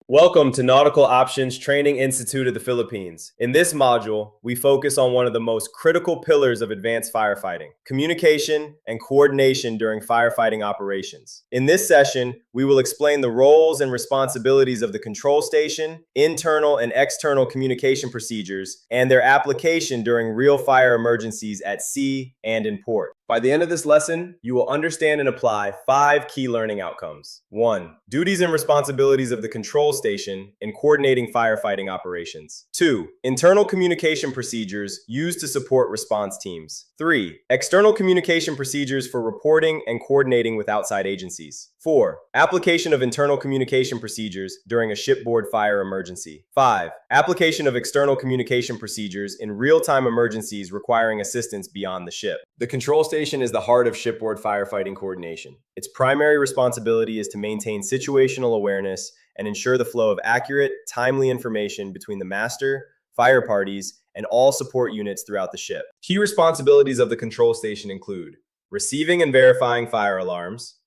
Welcome to Nautical Options Training Institute of the Philippines. In this module, we focus on one of the most critical pillars of advanced firefighting: communication and coordination during firefighting operations. In this session, we will explain the roles and responsibilities of the control station, internal and external communication procedures, and their application during real fire emergencies at sea and in port. By the end of this lesson, you will understand and apply 5 key learning outcomes. 1. Duties and responsibilities of the control station in coordinating firefighting operations. 2. Internal communication procedures used to support response teams. 3. External communication procedures for reporting and coordinating with outside agencies. 4. Application of internal communication procedures during a shipboard fire emergency. 5. Application of external communication procedures in real-time emergencies requiring assistance beyond the ship. The control station is the heart of shipboard firefighting coordination. Its primary responsibility is to maintain situational awareness and ensure the flow of accurate, timely information between the master, fire parties, and all support units throughout the ship. Key responsibilities of the control station include receiving and verifying fire alarms,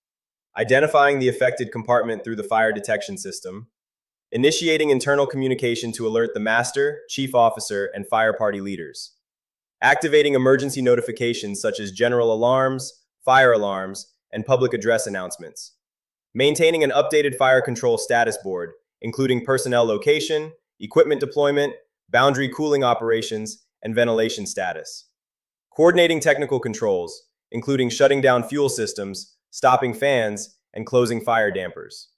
identifying the affected compartment through the fire detection system, initiating internal communication to alert the master, chief officer, and fire party leaders, activating emergency notifications such as general alarms, fire alarms, and public address announcements, maintaining an updated fire control status board, including personnel location, equipment deployment, boundary cooling operations, and ventilation status, coordinating technical controls, including shutting down fuel systems, stopping fans, and closing fire dampers,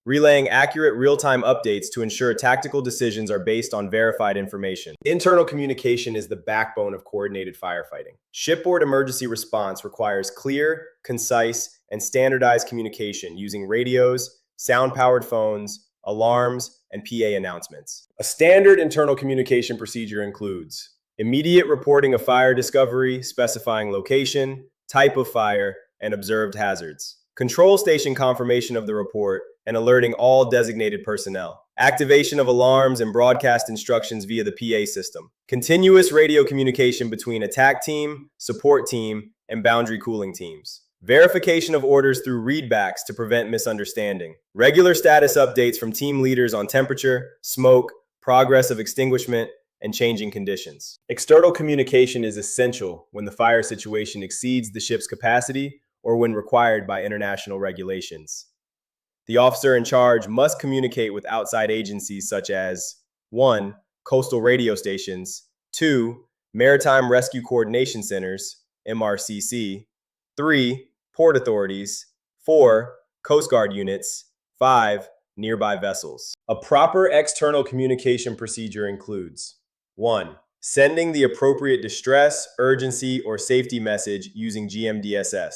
relaying accurate real-time updates to ensure tactical decisions are based on verified information. Internal communication is the backbone of coordinated firefighting. Shipboard emergency response requires clear, concise, and standardized communication using radios, sound-powered phones, alarms, and PA announcements. A standard internal communication procedure includes immediate reporting of fire discovery, specifying location, type of fire, and observed hazards, control station confirmation of the report, and alerting all designated personnel, activation of alarms and broadcast instructions via the PA system, continuous radio communication between attack team, support team, and boundary cooling teams, verification of orders through readbacks to prevent misunderstanding, regular status updates from team leaders on temperature, smoke, progress of extinguishment, and changing conditions. External communication is essential when the fire situation exceeds the ship's capacity or when required by international regulations. The officer in charge must communicate with outside agencies such as 1. Coastal radio stations, 2. Maritime Rescue Coordination Centers, MRCC, 3. Port authorities, 4. Coast Guard units, 5. Nearby vessels. A proper external communication procedure includes 1. Sending the appropriate distress, urgency, or safety message using GMDSS.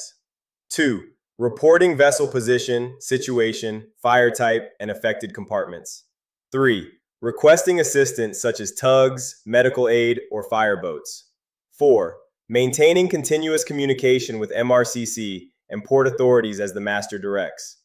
2. Reporting vessel position, situation, fire type, and affected compartments. 3. Requesting assistance such as tugs, medical aid, or fire boats. 4. Maintaining continuous communication with MRCC and port authorities as the master directs.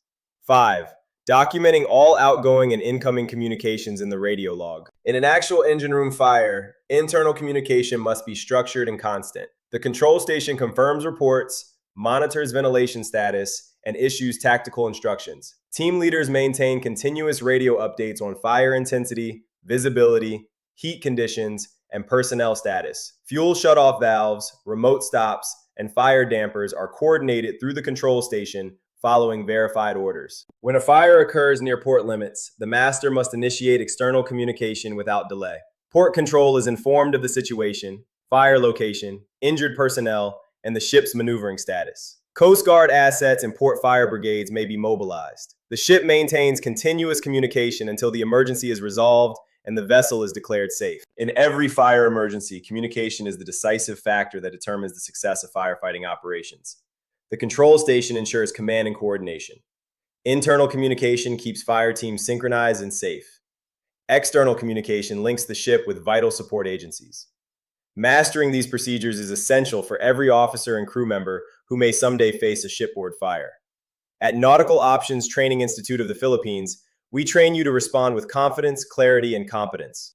5. Documenting all outgoing and incoming communications in the radio log. In an actual engine room fire, internal communication must be structured and constant. The control station confirms reports, monitors ventilation status, and issues tactical instructions. Team leaders maintain continuous radio updates on fire intensity, visibility, heat conditions, and personnel status. Fuel shutoff valves, remote stops, and fire dampers are coordinated through the control station following verified orders. When a fire occurs near port limits, the master must initiate external communication without delay. Port control is informed of the situation, fire location, injured personnel, and the ship's maneuvering status. Coast Guard assets and port fire brigades may be mobilized. The ship maintains continuous communication until the emergency is resolved and the vessel is declared safe. In every fire emergency, communication is the decisive factor that determines the success of firefighting operations. The control station ensures command and coordination. Internal communication keeps fire teams synchronized and safe. External communication links the ship with vital support agencies. Mastering these procedures is essential for every officer and crew member who may someday face a shipboard fire. At Nautical Options Training Institute of the Philippines, we train you to respond with confidence, clarity, and competence.